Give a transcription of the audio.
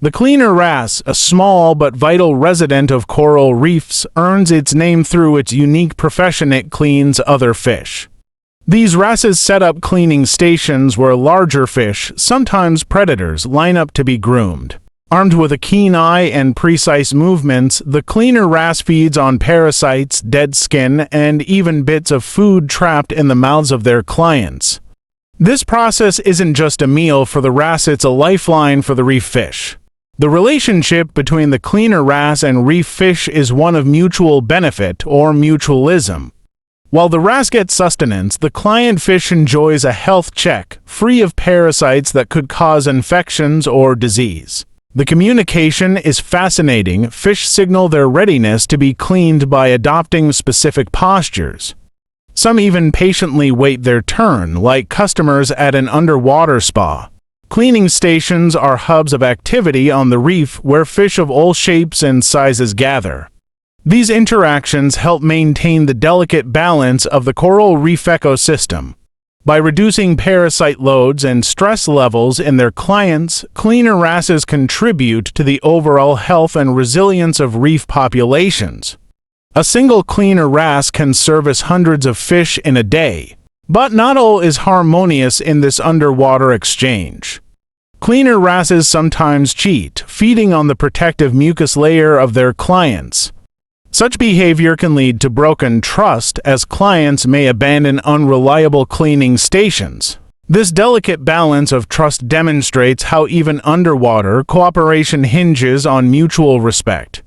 The Cleaner Wrasse, a small but vital resident of coral reefs, earns its name through its unique profession: it cleans other fish. These wrasses set up cleaning stations where larger fish, sometimes predators, line up to be groomed. Armed with a keen eye and precise movements, the Cleaner Wrasse feeds on parasites, dead skin, and even bits of food trapped in the mouths of their clients. This process isn't just a meal for the wrasse, it's a lifeline for the reef fish. The relationship between the Cleaner Wrasse and reef fish is one of mutual benefit, or mutualism. While the wrasse gets sustenance, the client fish enjoys a health check, free of parasites that could cause infections or disease. The communication is fascinating. Fish signal their readiness to be cleaned by adopting specific postures. Some even patiently wait their turn, like customers at an underwater spa. Cleaning stations are hubs of activity on the reef where fish of all shapes and sizes gather. These interactions help maintain the delicate balance of the coral reef ecosystem. By reducing parasite loads and stress levels in their clients, Cleaner Wrasses contribute to the overall health and resilience of reef populations. A single Cleaner Wrasse can service hundreds of fish in a day. But not all is harmonious in this underwater exchange. Cleaner Wrasses sometimes cheat, feeding on the protective mucus layer of their clients. Such behavior can lead to broken trust, as clients may abandon unreliable cleaning stations. This delicate balance of trust demonstrates how even underwater cooperation hinges on mutual respect.